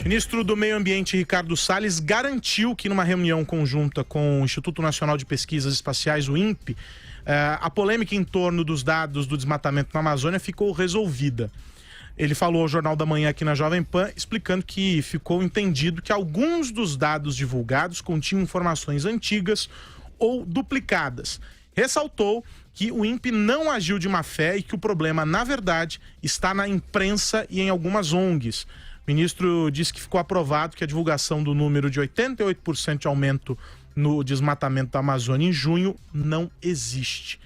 O ministro do Meio Ambiente, Ricardo Salles, garantiu que numa reunião conjunta com o Instituto Nacional de Pesquisas Espaciais, o INPE, a polêmica em torno dos dados do desmatamento na Amazônia ficou resolvida. Ele falou ao Jornal da Manhã aqui na Jovem Pan, explicando que ficou entendido que alguns dos dados divulgados continham informações antigas ou duplicadas. Ressaltou que o INPE não agiu de má fé e que o problema, na verdade, está na imprensa e em algumas ONGs. O ministro disse que ficou aprovado que a divulgação do número de 88% de aumento no desmatamento da Amazônia em junho não existe.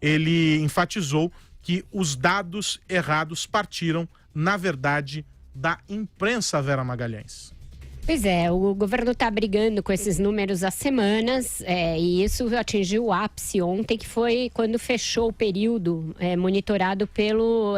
Ele enfatizou que os dados errados partiram, na verdade, da imprensa, Vera Magalhães. Pois é, o governo está brigando com esses números há semanas e isso atingiu o ápice ontem, que foi quando fechou o período monitorado pelo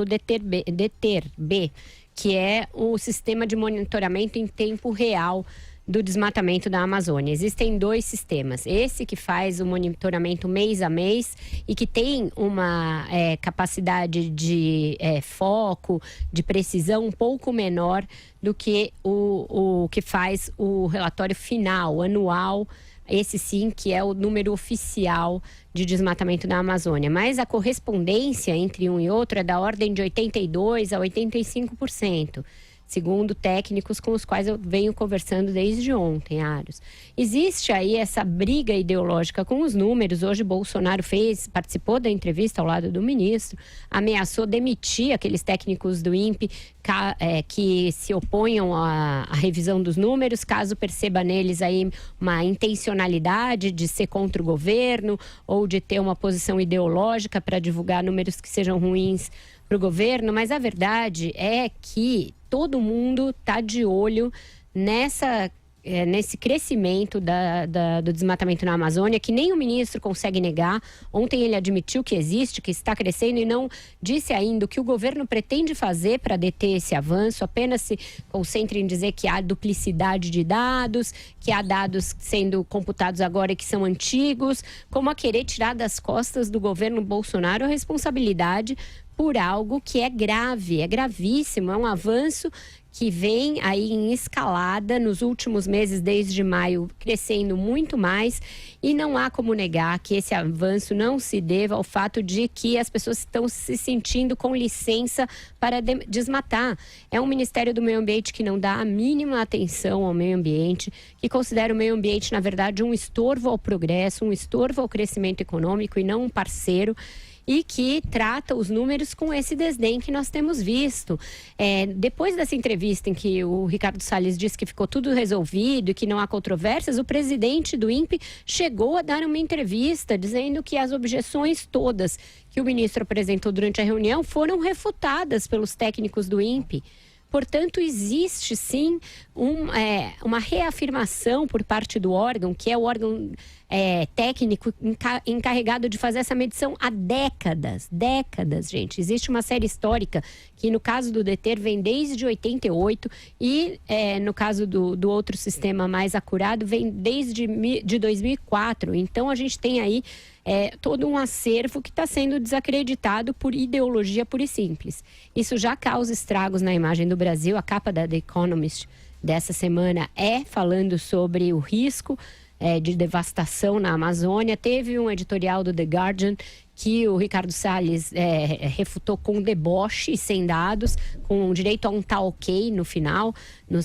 DETER-B, que é o sistema de monitoramento em tempo real do desmatamento da Amazônia. Existem dois sistemas. Esse que faz o monitoramento mês a mês e que tem uma capacidade de foco, de precisão um pouco menor do que o que faz o relatório final, anual. Esse sim que é o número oficial de desmatamento da Amazônia. Mas a correspondência entre um e outro é da ordem de 82% a 85%. Segundo técnicos com os quais eu venho conversando desde ontem, Aros. Existe aí essa briga ideológica com os números. Hoje Bolsonaro participou da entrevista ao lado do ministro, ameaçou demitir aqueles técnicos do INPE que se oponham à revisão dos números, caso perceba neles aí uma intencionalidade de ser contra o governo ou de ter uma posição ideológica para divulgar números que sejam ruins para o governo. Mas a verdade é que todo mundo está de olho nesse crescimento do desmatamento na Amazônia, que nem o ministro consegue negar. Ontem ele admitiu que existe, que está crescendo e não disse ainda o que o governo pretende fazer para deter esse avanço. Apenas se concentra em dizer que há duplicidade de dados, que há dados sendo computados agora que são antigos, como a querer tirar das costas do governo Bolsonaro a responsabilidade por algo que é grave, é gravíssimo, é um avanço que vem aí em escalada nos últimos meses, desde maio, crescendo muito mais, e não há como negar que esse avanço não se deva ao fato de que as pessoas estão se sentindo com licença para desmatar. É um Ministério do Meio Ambiente que não dá a mínima atenção ao meio ambiente, que considera o meio ambiente, na verdade, um estorvo ao progresso, um estorvo ao crescimento econômico e não um parceiro, e que trata os números com esse desdém que nós temos visto. Depois dessa entrevista em que o Ricardo Salles disse que ficou tudo resolvido e que não há controvérsias, o presidente do INPE chegou a dar uma entrevista dizendo que as objeções todas que o ministro apresentou durante a reunião foram refutadas pelos técnicos do INPE. Portanto, existe sim uma reafirmação por parte do órgão, que é o órgão técnico encarregado de fazer essa medição há décadas, gente. Existe uma série histórica que no caso do DETER vem desde 88 e no caso do outro sistema mais acurado vem desde 2004. Então a gente tem aí todo um acervo que está sendo desacreditado por ideologia pura e simples. Isso já causa estragos na imagem do Brasil. A capa da The Economist dessa semana falando sobre o risco de devastação na Amazônia. Teve um editorial do The Guardian que o Ricardo Salles refutou com deboche e sem dados, com direito a um tá ok no final,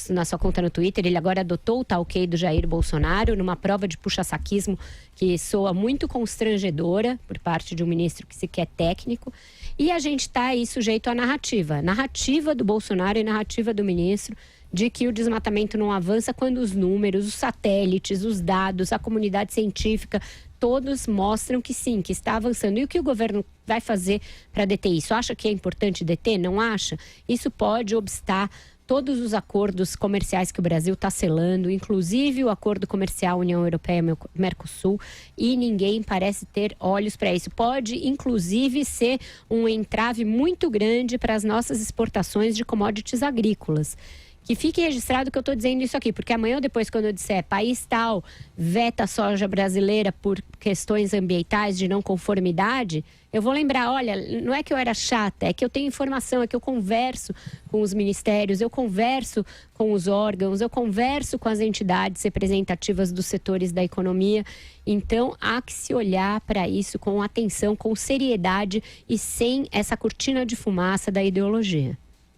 na sua conta no Twitter. Ele agora adotou o tá ok do Jair Bolsonaro numa prova de puxa-saquismo que soa muito constrangedora por parte de um ministro que sequer é técnico. E a gente está aí sujeito à narrativa do Bolsonaro e narrativa do ministro, de que o desmatamento não avança quando os números, os satélites, os dados, a comunidade científica, todos mostram que sim, que está avançando. E o que o governo vai fazer para deter isso? Acha que é importante deter? Não acha? Isso pode obstar todos os acordos comerciais que o Brasil está selando, inclusive o acordo comercial União Europeia-Mercosul, e ninguém parece ter olhos para isso. Pode, inclusive, ser um entrave muito grande para as nossas exportações de commodities agrícolas, Que fique registrado que eu estou dizendo isso aqui, porque amanhã ou depois, quando eu disser país tal veta a soja brasileira por questões ambientais de não conformidade, eu vou lembrar, olha, não é que eu era chata, é que eu tenho informação, é que eu converso com os ministérios, eu converso com os órgãos, eu converso com as entidades representativas dos setores da economia. Então, há que se olhar para isso com atenção, com seriedade e sem essa cortina de fumaça da ideologia.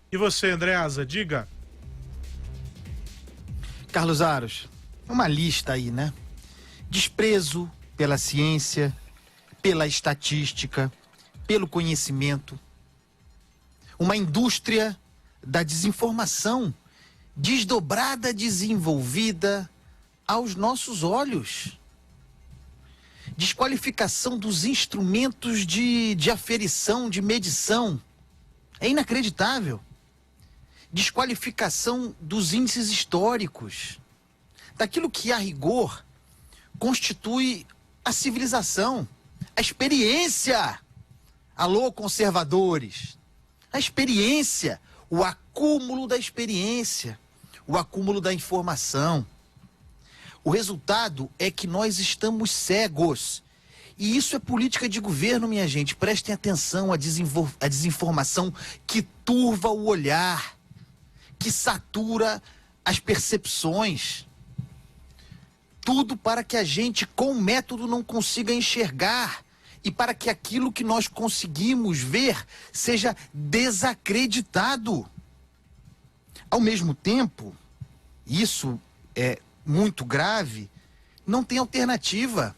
E você, Andreasa, diga. Carlos Aros, uma lista aí, né? Desprezo pela ciência, pela estatística, pelo conhecimento. Uma indústria da desinformação desdobrada, desenvolvida aos nossos olhos. Desqualificação dos instrumentos de aferição, de medição. É inacreditável. Desqualificação dos índices históricos, daquilo que, a rigor, constitui a civilização, a experiência. Alô, conservadores. A experiência, o acúmulo da experiência, o acúmulo da informação. O resultado é que nós estamos cegos. E isso é política de governo, minha gente. Prestem atenção à desinformação que turva o olhar, que satura as percepções. Tudo para que a gente, com o método, não consiga enxergar e para que aquilo que nós conseguimos ver seja desacreditado. Ao mesmo tempo, isso é muito grave, não tem alternativa.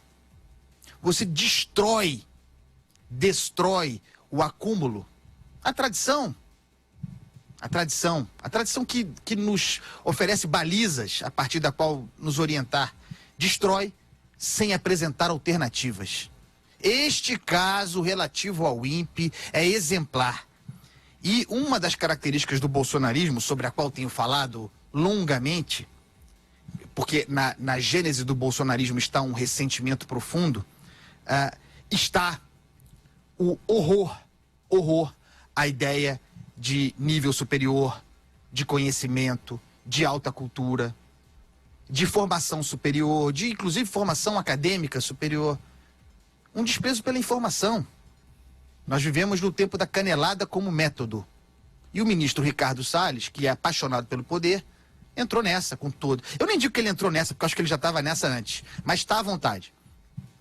Você destrói o acúmulo, a tradição que nos oferece balizas a partir da qual nos orientar, destrói sem apresentar alternativas. Este caso relativo ao INPE é exemplar. E uma das características do bolsonarismo, sobre a qual tenho falado longamente, porque na gênese do bolsonarismo está um ressentimento profundo, está o horror à ideia de nível superior, de conhecimento, de alta cultura, de formação superior, de inclusive formação acadêmica superior. Um desprezo pela informação. Nós vivemos no tempo da canelada como método. E o ministro Ricardo Salles, que é apaixonado pelo poder, entrou nessa com todo. Eu nem digo que ele entrou nessa, porque eu acho que ele já estava nessa antes, mas está à vontade.